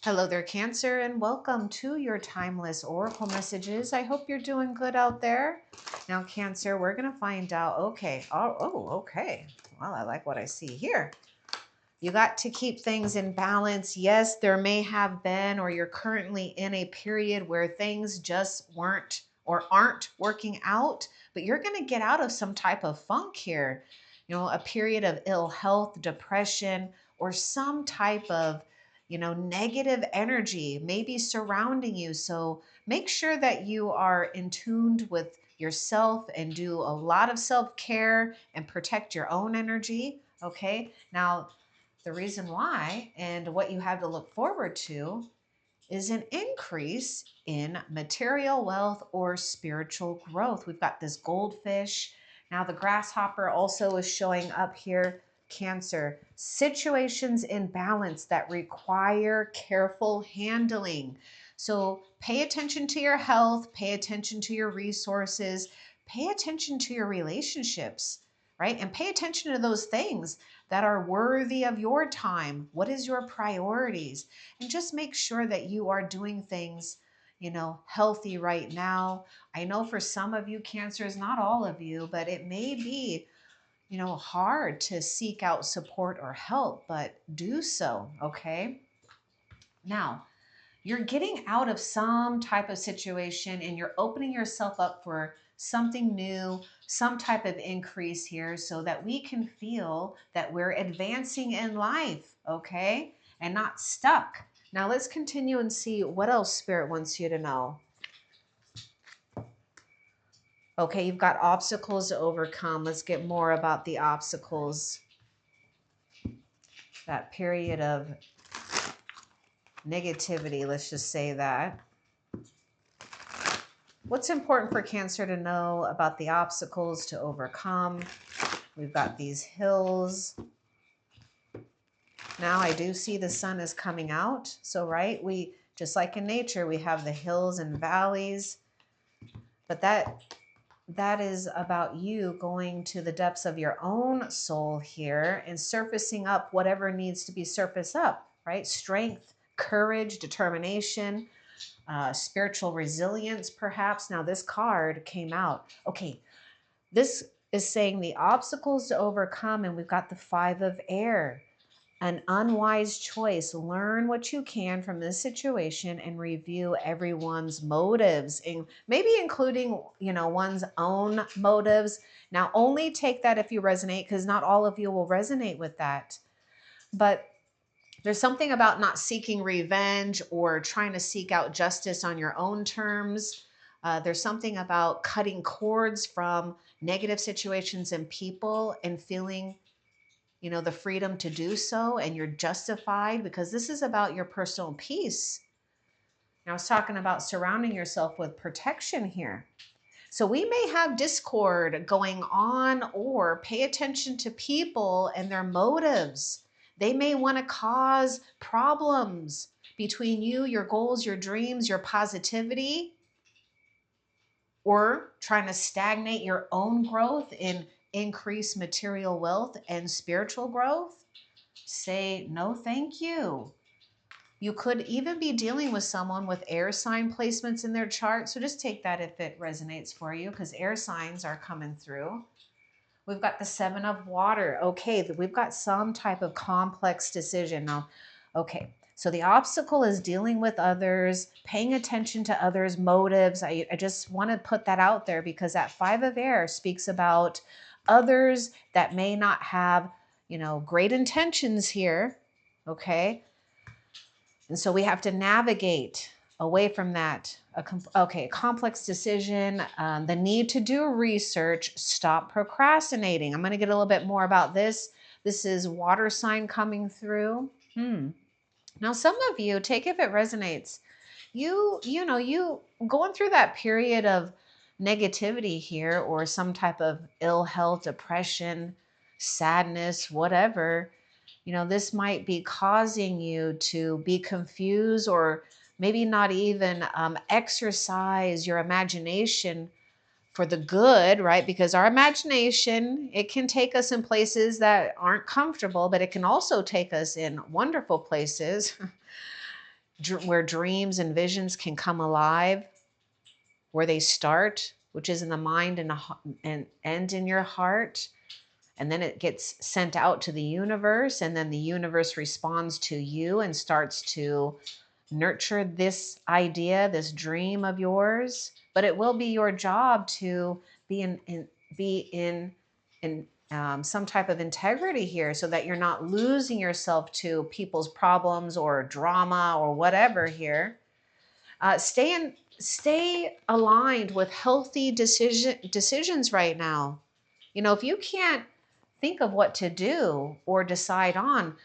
Hello there, Cancer, and welcome to your timeless oracle messages. I hope you're doing good out there. Now, Cancer, we're going to find out. Okay. Okay. Well, I like what I see here. You got to keep things in balance. Yes, there may have been, or you're currently in a period where things just weren't or aren't working out, but you're going to get out of some type of funk here. A period of ill health, depression, or some type of negative energy maybe surrounding you. So make sure that you are in tuned with yourself and do a lot of self-care and protect your own energy. Okay. Now, the reason why and what you have to look forward to is an increase in material wealth or spiritual growth. We've got this goldfish. Now the grasshopper also is showing up here. Cancer, situations in balance that require careful handling. So pay attention to your health, pay attention to your resources, pay attention to your relationships, right? And pay attention to those things that are worthy of your time. What is your priorities? And just make sure that you are doing things, healthy right now. I know for some of you, Cancers, not all of you, but it may be, hard to seek out support or help, but do so, okay? Now, you're getting out of some type of situation and you're opening yourself up for something new, some type of increase here so that we can feel that we're advancing in life, okay? And not stuck. Now let's continue and see what else Spirit wants you to know. Okay, you've got obstacles to overcome. Let's get more about the obstacles. That period of negativity, let's just say that. What's important for Cancer to know about the obstacles to overcome? We've got these hills. Now I do see the sun is coming out. So, right, we just like in nature, we have the hills and valleys. But that is about you going to the depths of your own soul here and surfacing up whatever needs to be surfaced up, right? Strength, courage, determination, spiritual resilience, perhaps. Now, this card came out. Okay, this is saying the obstacles to overcome, and we've got the 5 of air. An unwise choice. Learn what you can from this situation and review everyone's motives, and maybe including, one's own motives. Now, only take that if you resonate, because not all of you will resonate with that. But there's something about not seeking revenge or trying to seek out justice on your own terms. There's something about cutting cords from negative situations and people and feeling the freedom to do so, and you're justified because this is about your personal peace. Now, I was talking about surrounding yourself with protection here. So we may have discord going on, or pay attention to people and their motives. They may want to cause problems between you, your goals, your dreams, your positivity, or trying to stagnate your own growth in increased material wealth and spiritual growth. Say no, thank you. You could even be dealing with someone with air sign placements in their chart. So just take that if it resonates for you, because air signs are coming through. We've got the 7 of water. Okay, we've got some type of complex decision. Now, okay, so the obstacle is dealing with others, paying attention to others' motives. I just want to put that out there because that 5 of air speaks about others that may not have, great intentions here. Okay. And so we have to navigate away from that. A complex decision, the need to do research, stop procrastinating. I'm going to get a little bit more about this. This is water sign coming through. Now, some of you, take if it resonates. You going through that period of negativity here, or some type of ill health, depression, sadness, whatever. This might be causing you to be confused, or maybe not even exercise your imagination for the good, right? Because our imagination, it can take us in places that aren't comfortable, but it can also take us in wonderful places. where dreams and visions can come alive, where they start, which is in the mind and end in your heart. And then it gets sent out to the universe, and then the universe responds to you and starts to nurture this idea, this dream of yours. But it will be your job to be in some type of integrity here, so that you're not losing yourself to people's problems or drama or whatever here. Stay aligned with healthy decisions right now. If you can't think of what to do or decide on,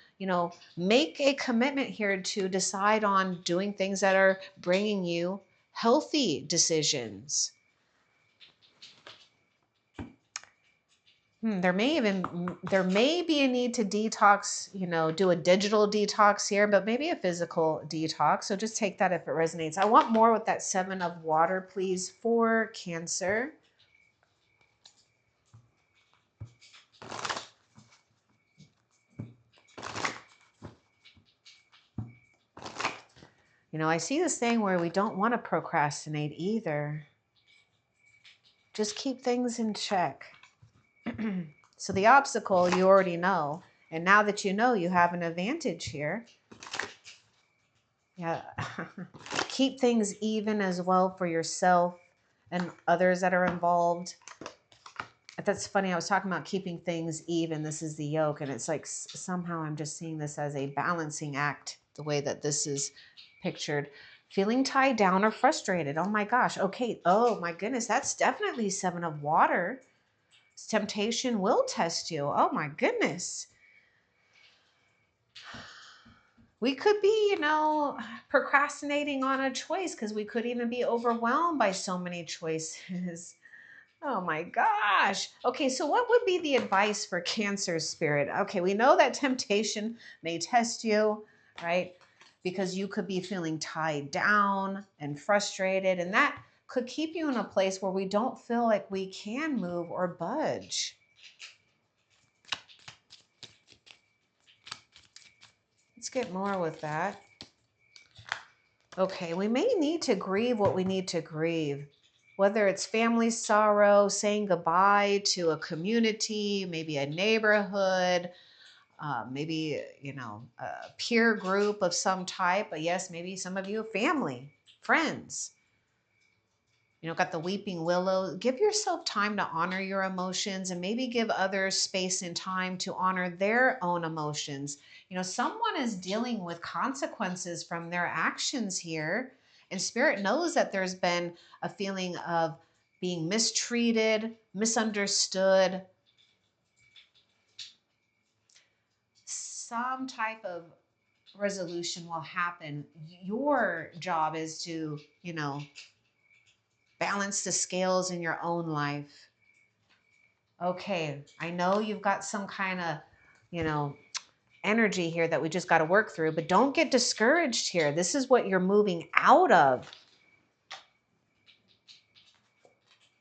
make a commitment here to decide on doing things that are bringing you healthy decisions. There may be a need to detox, do a digital detox here, but maybe a physical detox. So just take that if it resonates. I want more with that 7 of water, please, for Cancer. I see this thing where we don't want to procrastinate either. Just keep things in check. So the obstacle you already know. And now that you know, you have an advantage here. Yeah. Keep things even as well for yourself and others that are involved. That's funny. I was talking about keeping things even. This is the yoke. And it's like somehow I'm just seeing this as a balancing act, the way that this is pictured. Feeling tied down or frustrated. Oh my gosh. Okay. Oh my goodness. That's definitely 7 of water. Temptation will test you. Oh my goodness. We could be, procrastinating on a choice because we could even be overwhelmed by so many choices. Oh my gosh. Okay, so what would be the advice for Cancer spirit? Okay, we know that temptation may test you, right? Because you could be feeling tied down and frustrated, and that could keep you in a place where we don't feel like we can move or budge. Let's get more with that. Okay, we may need to grieve what we need to grieve, whether it's family sorrow, saying goodbye to a community, maybe a neighborhood, maybe, a peer group of some type. But yes, maybe some of you, family, friends. Got the weeping willow. Give yourself time to honor your emotions, and maybe give others space and time to honor their own emotions. Someone is dealing with consequences from their actions here, and spirit knows that there's been a feeling of being mistreated, misunderstood, some type of resolution will happen. Your job is to, balance the scales in your own life. Okay, I know you've got some kind of, energy here that we just got to work through, but don't get discouraged here. This is what you're moving out of.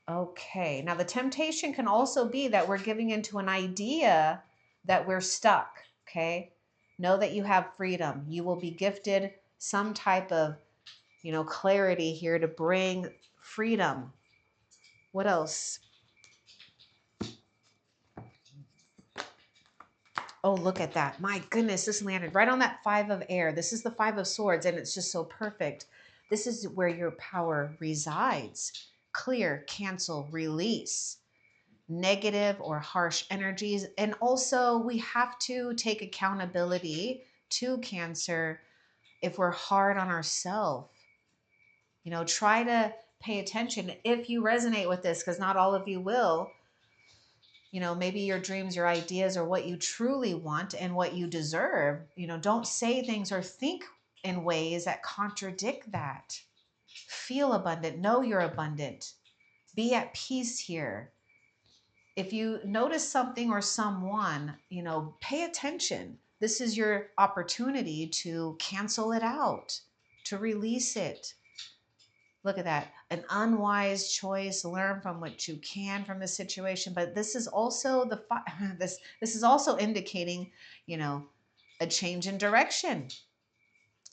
Okay, now the temptation can also be that we're giving into an idea that we're stuck, okay? Know that you have freedom. You will be gifted some type of, clarity here to bring freedom. What else? Oh, look at that. My goodness, this landed right on that 5 of air. This is the 5 of swords, and it's just so perfect. This is where your power resides. Clear, cancel, release negative or harsh energies. And also, we have to take accountability to Cancer if we're hard on ourselves. Try to pay attention if you resonate with this, because not all of you will. Maybe your dreams, your ideas are what you truly want and what you deserve. Don't say things or think in ways that contradict that. Feel abundant. Know you're abundant. Be at peace here. If you notice something or someone, pay attention. This is your opportunity to cancel it out, to release it. Look at that. An unwise choice. Learn from what you can from the situation. But this is also this is also indicating, a change in direction.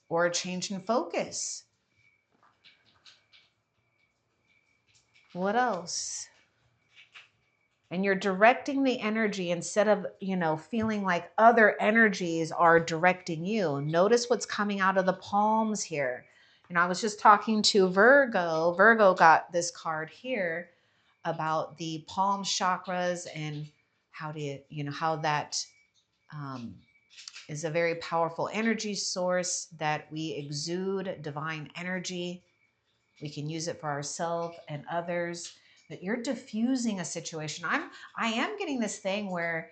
or a change in focus. What else? And you're directing the energy instead of, feeling like other energies are directing you. Notice what's coming out of the palms here. I was just talking to Virgo. Virgo got this card here about the palm chakras and how do how that is a very powerful energy source, that we exude divine energy. We can use it for ourselves and others. But you're diffusing a situation. I am getting this thing where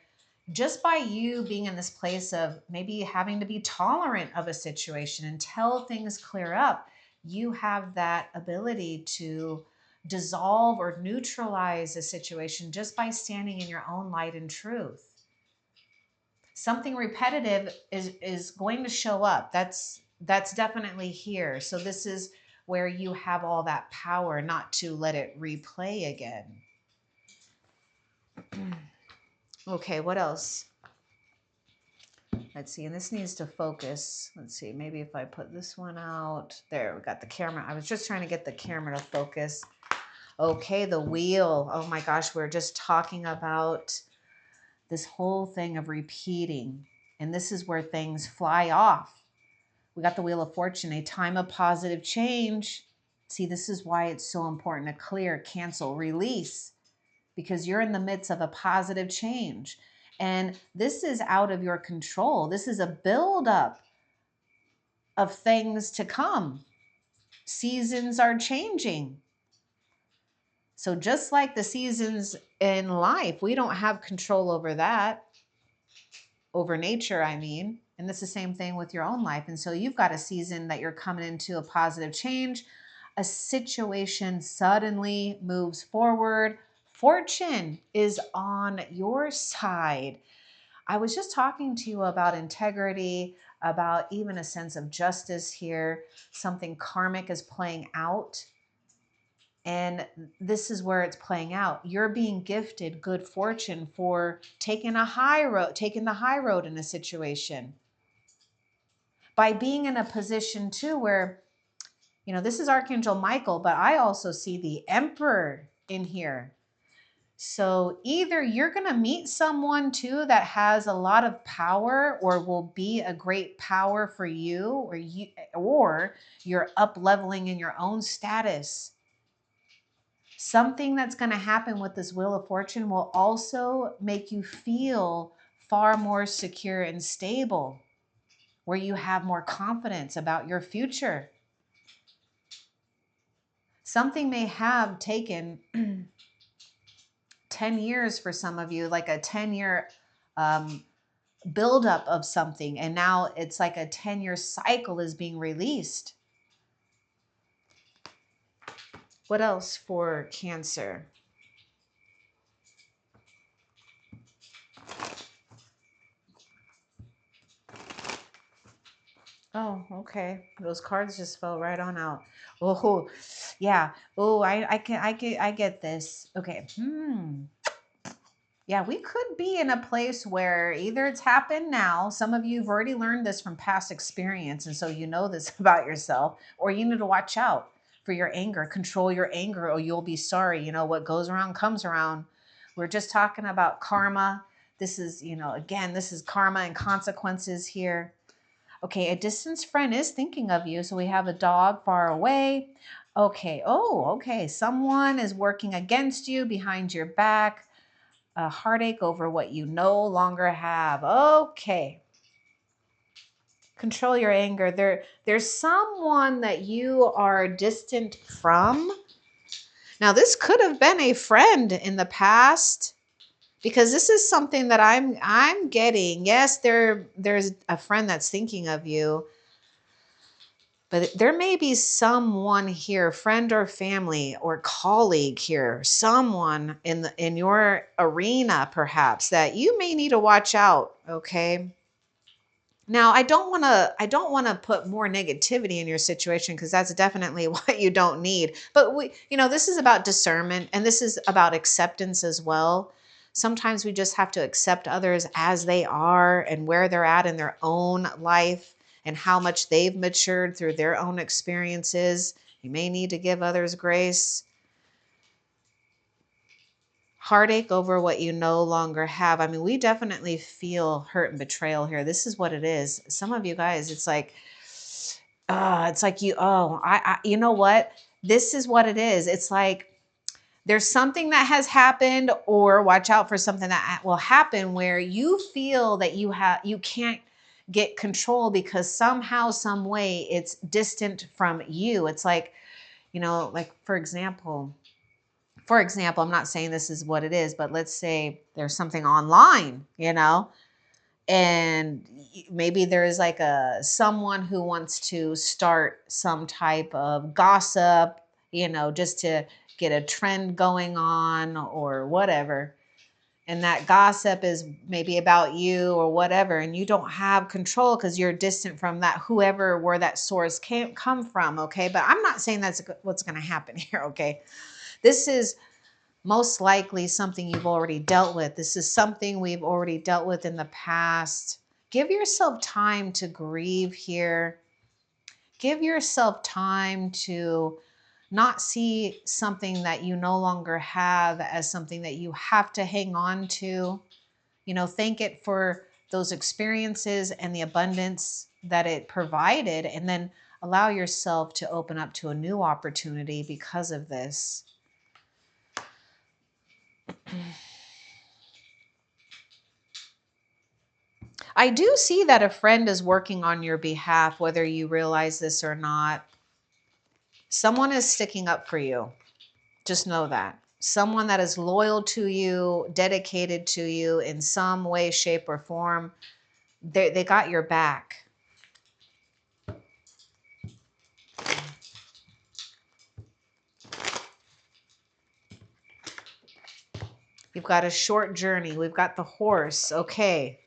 just by you being in this place of maybe having to be tolerant of a situation until things clear up, you have that ability to dissolve or neutralize a situation just by standing in your own light and truth. Something repetitive is going to show up. That's definitely here. So this is where you have all that power not to let it replay again. Okay, what else? Let's see, and this needs to focus. Let's see, maybe if I put this one out. There, we got the camera. I was just trying to get the camera to focus. Okay, the wheel. Oh my gosh, we're just talking about this whole thing of repeating. And this is where things fly off. We got the Wheel of Fortune, a time of positive change. See, this is why it's so important to clear, cancel, release, because you're in the midst of a positive change. And this is out of your control. This is a buildup of things to come. Seasons are changing. So just like the seasons in life, we don't have control over that, over nature, I mean. And it's the same thing with your own life. And so you've got a season that you're coming into a positive change. A situation suddenly moves forward. Fortune is on your side. I was just talking to you about integrity, about even a sense of justice here. Something karmic is playing out. And this is where it's playing out. You're being gifted good fortune for taking the high road in a situation. By being in a position too where, this is Archangel Michael, but I also see the Emperor in here. So either you're going to meet someone too that has a lot of power or will be a great power for you, or you're up leveling in your own status. Something that's going to happen with this Wheel of Fortune will also make you feel far more secure and stable, where you have more confidence about your future. Something may have taken 10 years for some of you, like a 10-year buildup of something, and now it's like a 10-year cycle is being released. What else for Cancer? Oh, okay. Those cards just fell right on out. Oh, yeah. Oh, I get this. Okay. Yeah, we could be in a place where either it's happened now. Some of you have already learned this from past experience, and so you know this about yourself, or you need to watch out for your anger. Control your anger, or you'll be sorry. What goes around comes around. We're just talking about karma. This is, again, this is karma and consequences here. Okay, a distant friend is thinking of you. So we have a dog far away. Okay, okay. Someone is working against you behind your back. A heartache over what you no longer have. Okay. Control your anger. There's someone that you are distant from. Now, this could have been a friend in the past, because this is something that I'm getting. Yes, there's a friend that's thinking of you. But there may be someone here, friend or family or colleague here, someone in your arena perhaps that you may need to watch out, okay? Now, I don't want to put more negativity in your situation, because that's definitely what you don't need. But this is about discernment, and this is about acceptance as well. Sometimes we just have to accept others as they are and where they're at in their own life, and how much they've matured through their own experiences. You may need to give others grace. Heartache over what you no longer have. I mean, we definitely feel hurt and betrayal here. This is what it is. Some of you guys, it's like you, you know what? This is what it is. It's like there's something that has happened, or watch out for something that will happen where you feel that you can't get control because somehow, some way it's distant from you. It's like, like for example, I'm not saying this is what it is, but let's say there's something online, and maybe there is like someone who wants to start some type of gossip, just to get a trend going on or whatever. And that gossip is maybe about you or whatever, and you don't have control because you're distant from that, whoever, where that source come from. Okay. But I'm not saying that's what's going to happen here. Okay. This is most likely something you've already dealt with. This is something we've already dealt with in the past. Give yourself time to grieve here. Give yourself time to not see something that you no longer have as something that you have to hang on to. Thank it for those experiences and the abundance that it provided, and then allow yourself to open up to a new opportunity because of this. I do see that a friend is working on your behalf, whether you realize this or not. Someone is sticking up for you. Just know that. Someone that is loyal to you, dedicated to you in some way, shape, or form. They got your back. You've got a short journey. We've got the horse. Okay.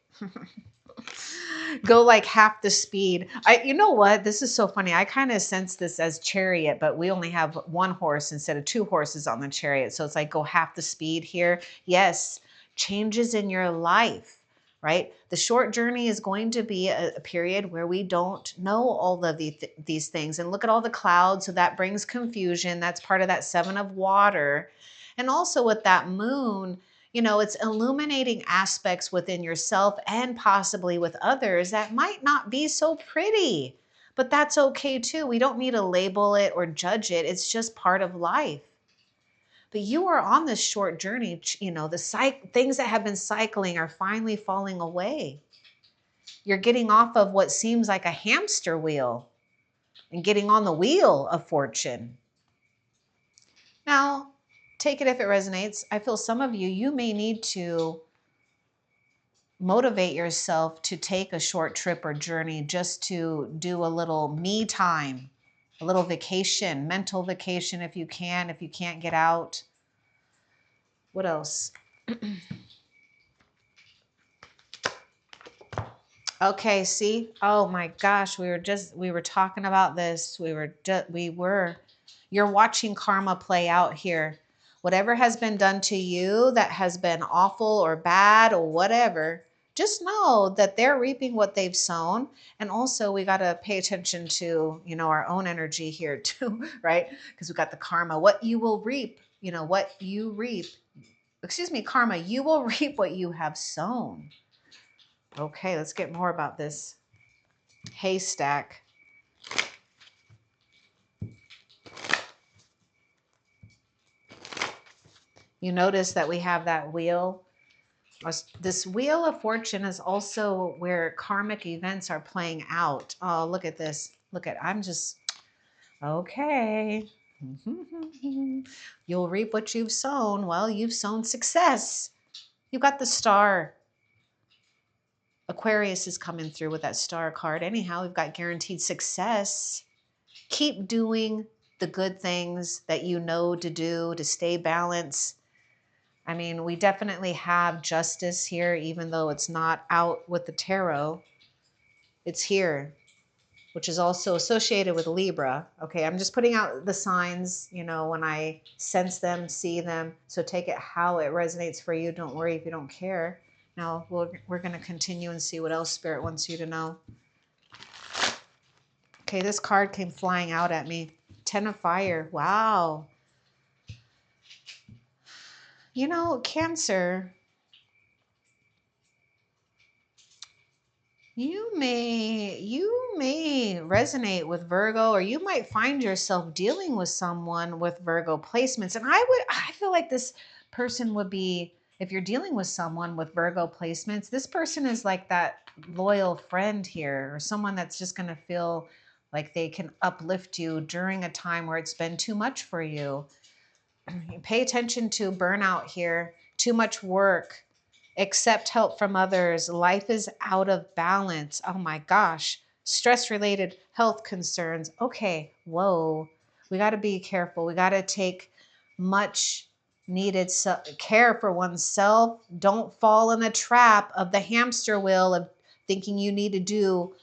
Go like half the speed. You know what? This is so funny. I kind of sense this as chariot, but we only have one horse instead of two horses on the chariot. So it's like go half the speed here. Yes, changes in your life, right? The short journey is going to be a period where we don't know all of these things. And look at all the clouds. So that brings confusion. That's part of that 7 of water. And also with that moon, it's illuminating aspects within yourself and possibly with others that might not be so pretty, but that's okay too. We don't need to label it or judge it. It's just part of life. But you are on this short journey. The things that have been cycling are finally falling away. You're getting off of what seems like a hamster wheel and getting on the wheel of fortune. Now, take it if it resonates. I feel some of you may need to motivate yourself to take a short trip or journey just to do a little me time, a little vacation, mental vacation if you can, if you can't get out. What else? Okay, see? Oh my gosh, we were talking about this. You're watching karma play out here. Whatever has been done to you that has been awful or bad or whatever, just know that they're reaping what they've sown. And also we got to pay attention to, our own energy here too, right? Because we got the karma, what you will reap, what you reap. Excuse me, karma, you will reap what you have sown. Okay, let's get more about this haystack. You notice that we have that wheel. This wheel of fortune is also where karmic events are playing out. Oh, look at this. Okay. You'll reap what you've sown. Well, you've sown success. You got the star. Aquarius is coming through with that star card. Anyhow, we've got guaranteed success. Keep doing the good things that you know to do to stay balanced. I mean, we definitely have justice here, even though it's not out with the tarot. It's here, which is also associated with Libra. Okay, I'm just putting out the signs, when I sense them, see them. So take it how it resonates for you. Don't worry if you don't care. Now, we're going to continue and see what else Spirit wants you to know. Okay, this card came flying out at me. 10 of Fire. Wow. You know, Cancer, you may resonate with Virgo, or you might find yourself dealing with someone with Virgo placements. And I feel like this person would be, if you're dealing with someone with Virgo placements, this person is like that loyal friend here, or someone that's just going to feel like they can uplift you during a time where it's been too much for you. Pay attention to burnout here. Too much work. Accept help from others. Life is out of balance. Oh my gosh. Stress related health concerns. Okay. Whoa. We got to be careful. We got to take much needed care for oneself. Don't fall in the trap of the hamster wheel of thinking you need to do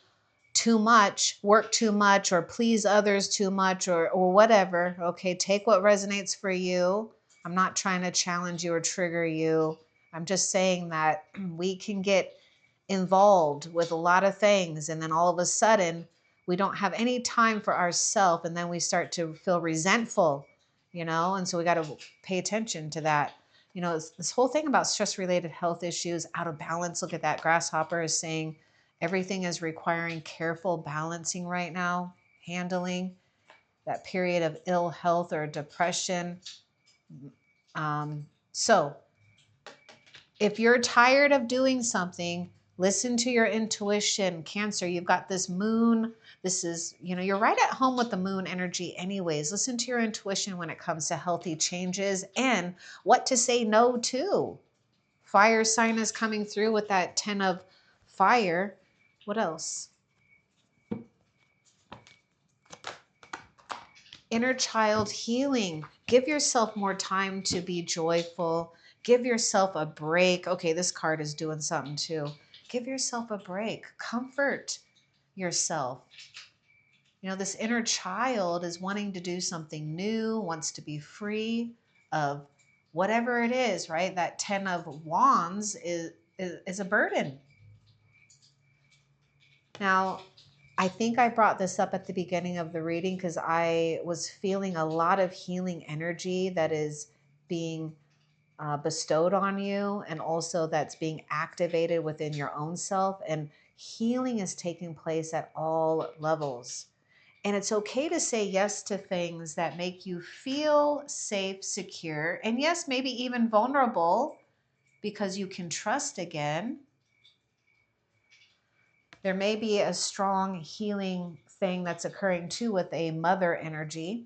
too much, work too much, or please others too much, or whatever. Okay, take what resonates for you. I'm not trying to challenge you or trigger you. I'm just saying that we can get involved with a lot of things, and then all of a sudden we don't have any time for ourselves, and then we start to feel resentful, and so we got to pay attention to that. This whole thing about stress related health issues, out of balance. Look at that. Grasshopper is saying everything is requiring careful balancing right now, handling that period of ill health or depression. So if you're tired of doing something, listen to your intuition. Cancer, you've got this moon. This is, you're right at home with the moon energy anyways. Listen to your intuition when it comes to healthy changes and what to say no to. Fire sign is coming through with that 10 of Fire. What else? Inner child healing. Give yourself more time to be joyful. Give yourself a break. Okay, this card is doing something too. Give yourself a break. Comfort yourself. This inner child is wanting to do something new, wants to be free of whatever it is, right? That 10 of Wands is a burden. Now, I think I brought this up at the beginning of the reading because I was feeling a lot of healing energy that is being bestowed on you, and also that's being activated within your own self. And healing is taking place at all levels. And it's okay to say yes to things that make you feel safe, secure, and yes, maybe even vulnerable, because you can trust again. There may be a strong healing thing that's occurring too with a mother energy.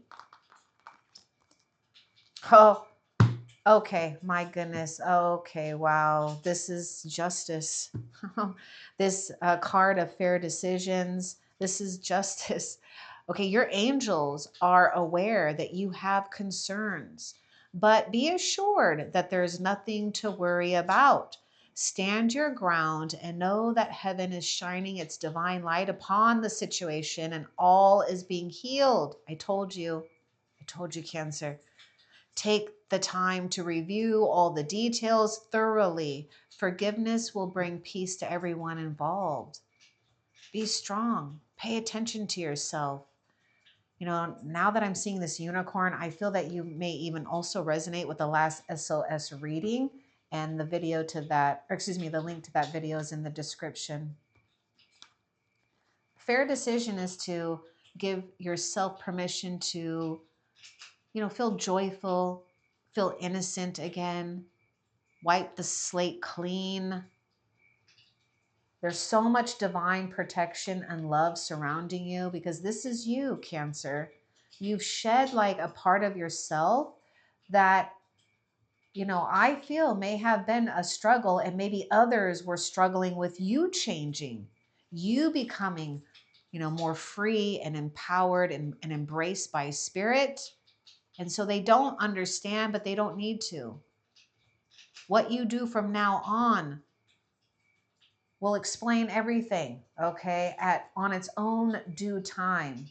Oh, okay. My goodness. Okay. Wow. This is justice. This card of fair decisions. This is justice. Okay. Your angels are aware that you have concerns, but be assured that there's nothing to worry about. Stand your ground and know that heaven is shining its divine light upon the situation and all is being healed. I told you, Cancer. Take the time to review all the details thoroughly. Forgiveness will bring peace to everyone involved. Be strong. Pay attention to yourself. Now that I'm seeing this unicorn, I feel that you may even also resonate with the last SOS reading, and the video to that, or excuse me, the link to that video is in the description. Fair decision is to give yourself permission to, feel joyful, feel innocent again, wipe the slate clean. There's so much divine protection and love surrounding you because this is you, Cancer. You've shed like a part of yourself that, I feel may have been a struggle, and maybe others were struggling with you changing, you becoming, more free and empowered and embraced by spirit. And so they don't understand, but they don't need to. What you do from now on will explain everything, okay, on its own due time.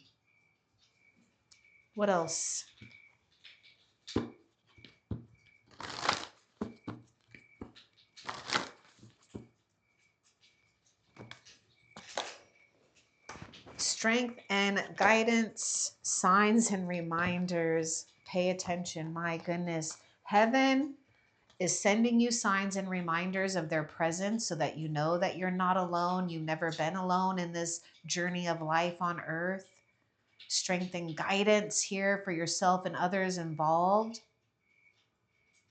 What else? Strength and guidance, signs and reminders. Pay attention. My goodness. Heaven is sending you signs and reminders of their presence so that you know that you're not alone. You've never been alone in this journey of life on earth. Strength and guidance here for yourself and others involved.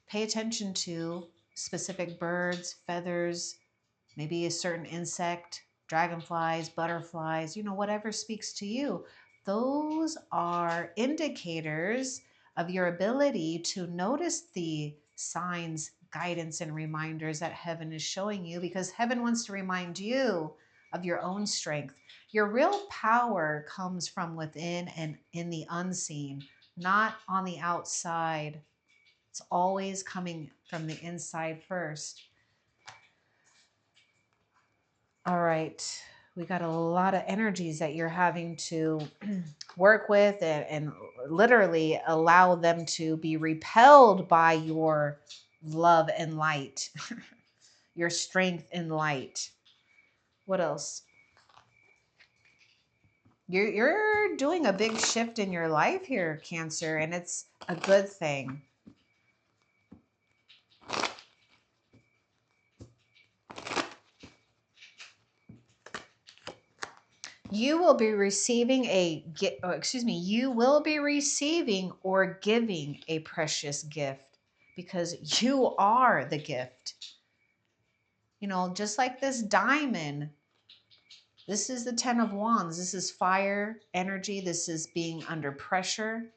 Pay attention to specific birds, feathers, maybe a certain insect, dragonflies, butterflies, whatever speaks to you. Those are indicators of your ability to notice the signs, guidance, and reminders that heaven is showing you, because heaven wants to remind you of your own strength. Your real power comes from within and in the unseen, not on the outside. It's always coming from the inside first. All right. We got a lot of energies that you're having to work with and literally allow them to be repelled by your love and light, your strength and light. What else? You're doing a big shift in your life here, Cancer, and it's a good thing. You will be receiving you will be receiving or giving a precious gift, because you are the gift. Just like this diamond, this is the 10 of Wands. This is fire energy. This is being under pressure.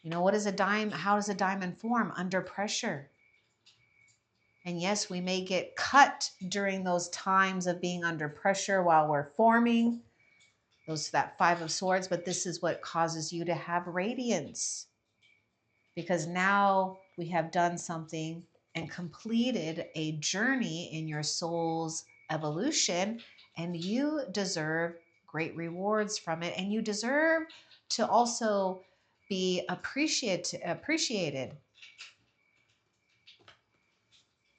What is a diamond? How does a diamond form? Under pressure. And yes, we may get cut during those times of being under pressure while we're forming. That 5 of Swords, but this is what causes you to have radiance, because now we have done something and completed a journey in your soul's evolution, and you deserve great rewards from it, and you deserve to also be appreciated.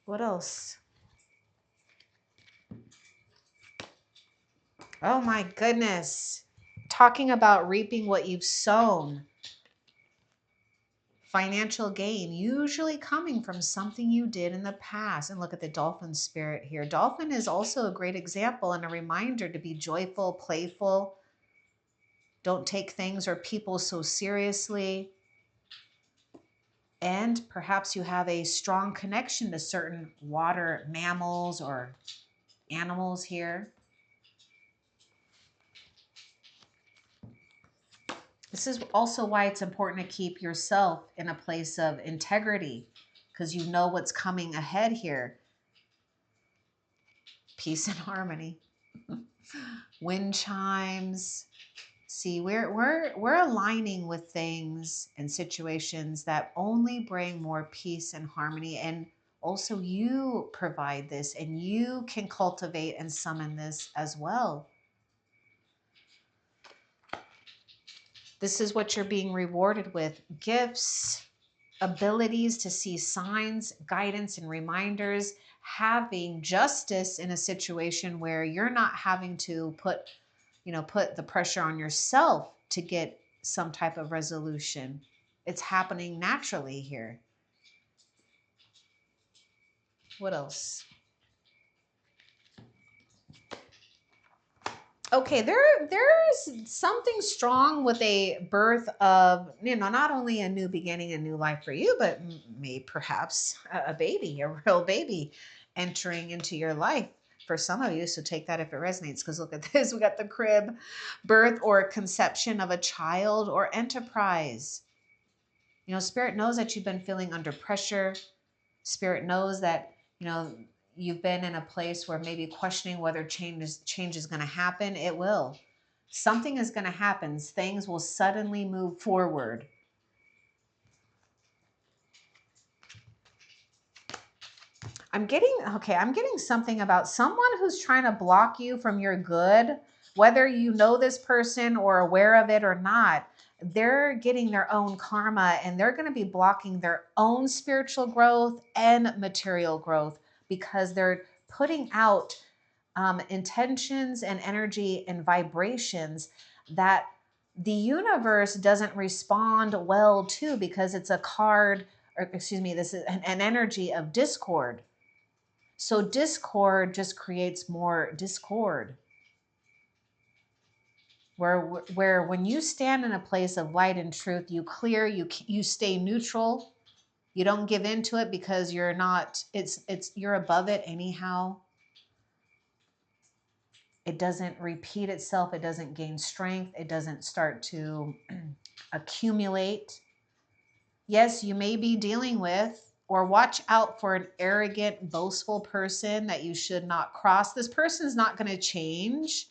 What else? Oh my goodness. Talking about reaping what you've sown. Financial gain, usually coming from something you did in the past. And look at the dolphin spirit here. Dolphin is also a great example and a reminder to be joyful, playful. Don't take things or people so seriously. And perhaps you have a strong connection to certain water mammals or animals here. This is also why it's important to keep yourself in a place of integrity, because you know what's coming ahead here. Peace and harmony. Wind chimes. See, we're aligning with things and situations that only bring more peace and harmony, and also you provide this, and you can cultivate and summon this as well. This is what you're being rewarded with: gifts, abilities to see signs, guidance, and reminders, having justice in a situation where you're not having to put the pressure on yourself to get some type of resolution. It's happening naturally here. What else? Okay, there's something strong with a birth of, not only a new beginning, a new life for you, but maybe perhaps a baby, a real baby entering into your life for some of you. So take that if it resonates, because look at this. We got the crib, birth or conception of a child or enterprise. Spirit knows that you've been feeling under pressure. Spirit knows that, you've been in a place where maybe questioning whether change is going to happen. It will. Something is going to happen. Things will suddenly move forward. I'm getting something about someone who's trying to block you from your good, whether you know this person or aware of it or not. They're getting their own karma, and they're going to be blocking their own spiritual growth and material growth, because they're putting out intentions and energy and vibrations that the universe doesn't respond well to, because it's a card, or excuse me, this is an energy of discord. So discord just creates more discord. Where when you stand in a place of light and truth, you clear, you stay neutral, you don't give into it because you're not, you're above it anyhow. It doesn't repeat itself, it doesn't gain strength, it doesn't start to accumulate. Yes, you may be dealing with, or watch out for, an arrogant, boastful person that you should not cross. This person's not going to change.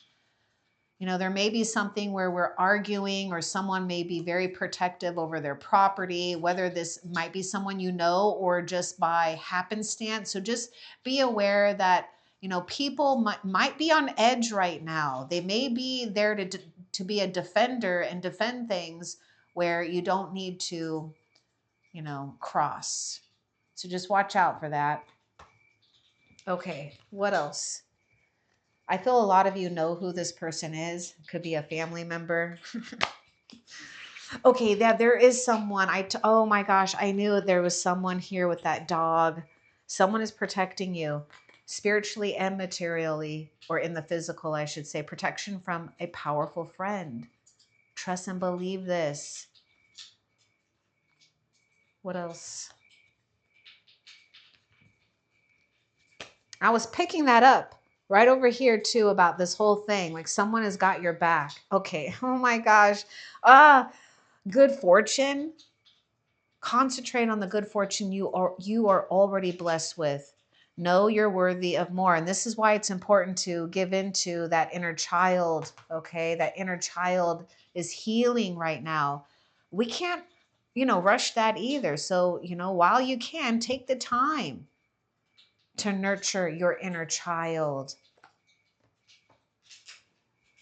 You know, there may be something where we're arguing, or someone may be very protective over their property, whether this might be someone you know or just by happenstance. So just be aware that, you know, people might be on edge right now. They may be there to be a defender and defend things where you don't need to, you know, cross. So just watch out for that. Okay, what else? I feel a lot of you know who this person is. Could be a family member. Okay, there is someone. Oh my gosh, I knew there was someone here with that dog. Someone is protecting you spiritually and materially, or in the physical, I should say. Protection from a powerful friend. Trust and believe this. What else? I was picking that up right over here too, about this whole thing. Like someone has got your back. Okay. Oh my gosh. Good fortune. Concentrate on the good fortune you are already blessed with. Know you're worthy of more. And this is why it's important to give into that inner child. Okay. That inner child is healing right now. We can't, rush that either. So, while you can, take the time to nurture your inner child,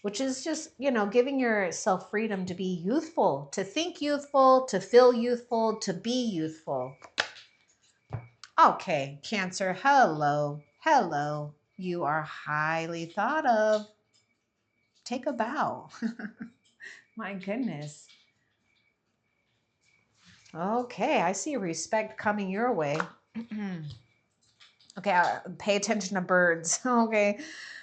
which is just, giving yourself freedom to be youthful, to think youthful, to feel youthful, to be youthful. Okay, Cancer, hello, hello. You are highly thought of. Take a bow. My goodness. Okay, I see respect coming your way. Okay, pay attention to birds. Okay,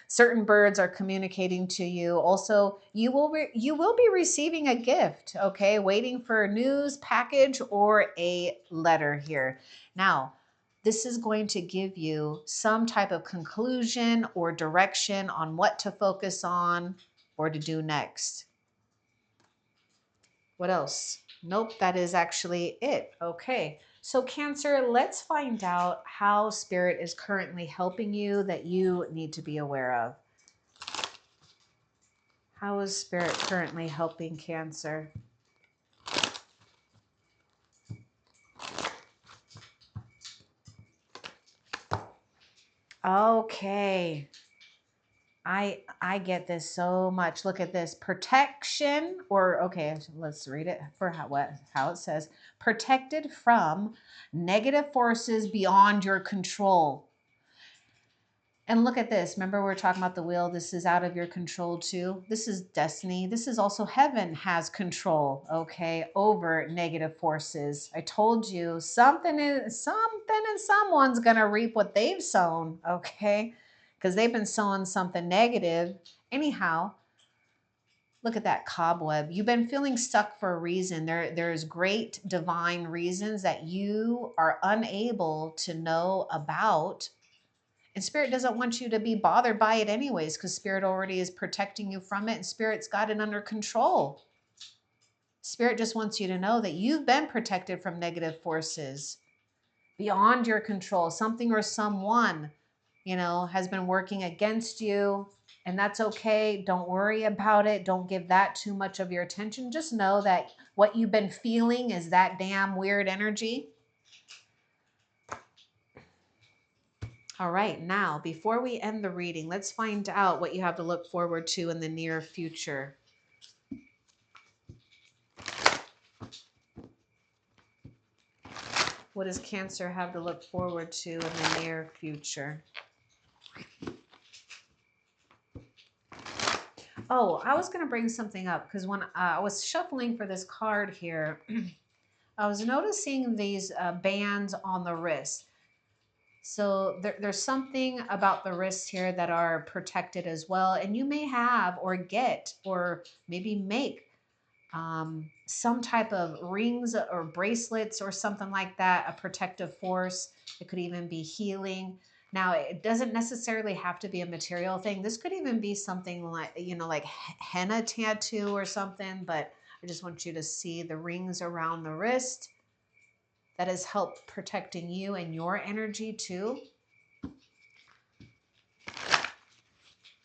certain birds are communicating to you. Also, you will be receiving a gift. Okay, waiting for a news package or a letter here. Now, this is going to give you some type of conclusion or direction on what to focus on or to do next. What else? Nope, that is actually it. Okay. So Cancer, let's find out how Spirit is currently helping you that you need to be aware of. How is Spirit currently helping Cancer? Okay. I get this so much. Look at this. Protection, or okay, let's read it for how it says. Protected from negative forces beyond your control. And look at this. Remember, we were talking about the wheel. This is out of your control too. This is destiny. This is also heaven has control, okay, over negative forces. I told you something and someone's going to reap what they've sown, okay, because they've been sowing something negative. Anyhow, look at that cobweb. You've been feeling stuck for a reason. There's great divine reasons that you are unable to know about. And Spirit doesn't want you to be bothered by it anyways, because Spirit already is protecting you from it, and Spirit's got it under control. Spirit just wants you to know that you've been protected from negative forces beyond your control. Something or someone, has been working against you, and that's okay. Don't worry about it. Don't give that too much of your attention. Just know that what you've been feeling is that damn weird energy. All right, now, before we end the reading, let's find out what you have to look forward to in the near future. What does Cancer have to look forward to in the near future? Oh, I was going to bring something up because when I was shuffling for this card here, I was noticing these bands on the wrist. So there's something about the wrists here that are protected as well. And you may have or get or maybe make some type of rings or bracelets or something like that, a protective force. It could even be healing. Now, it doesn't necessarily have to be a material thing. This could even be something like, like henna tattoo or something, but I just want you to see the rings around the wrist that has helped protecting you and your energy too.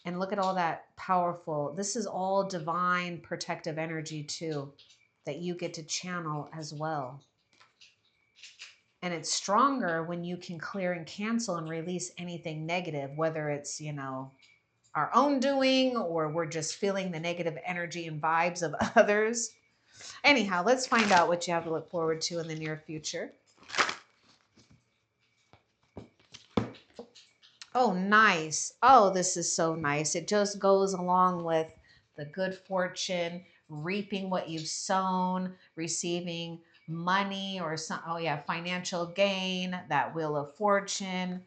And look at all that powerful, this is all divine protective energy too, that you get to channel as well. And it's stronger when you can clear and cancel and release anything negative, whether it's, our own doing or we're just feeling the negative energy and vibes of others. Anyhow, let's find out what you have to look forward to in the near future. Oh, nice. Oh, this is so nice. It just goes along with the good fortune, reaping what you've sown, receiving money or some, oh yeah, financial gain, that wheel of fortune,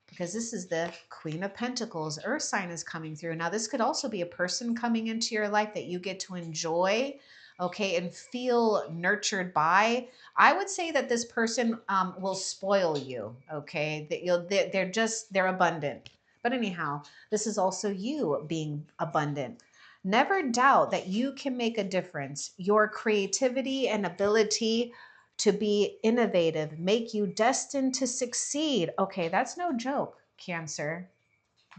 because this is the Queen of Pentacles. Earth sign is coming through. Now, this could also be a person coming into your life that you get to enjoy, okay, and feel nurtured by. I would say that this person will spoil you, okay? That they're abundant. But anyhow, this is also you being abundant. Never doubt that you can make a difference. Your creativity and ability to be innovative make you destined to succeed. Okay, that's no joke, Cancer.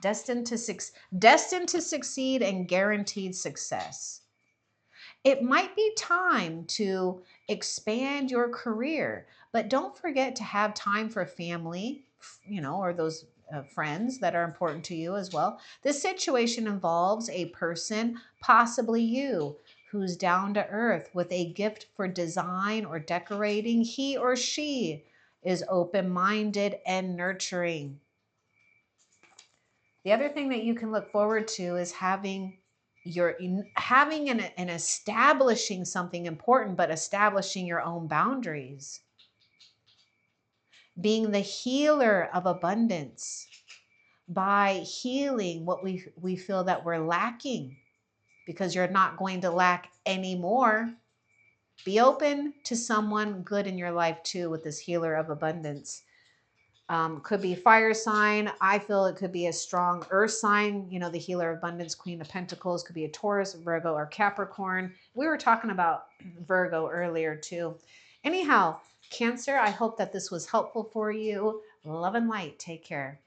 Destined to succeed and guaranteed success. It might be time to expand your career, but don't forget to have time for family, or those friends that are important to you as well. This situation involves a person, possibly you, who's down to earth with a gift for design or decorating. He or she is open-minded and nurturing. The other thing that you can look forward to is having and establishing something important, but establishing your own boundaries. Being the healer of abundance by healing what we feel that we're lacking, because you're not going to lack anymore. Be open to someone good in your life too with this healer of abundance. Could be fire sign. I feel it could be a strong earth sign, the healer of abundance, Queen of Pentacles, could be a Taurus, Virgo, or Capricorn. We were talking about Virgo earlier too. Anyhow, Cancer, I hope that this was helpful for you. Love and light. Take care.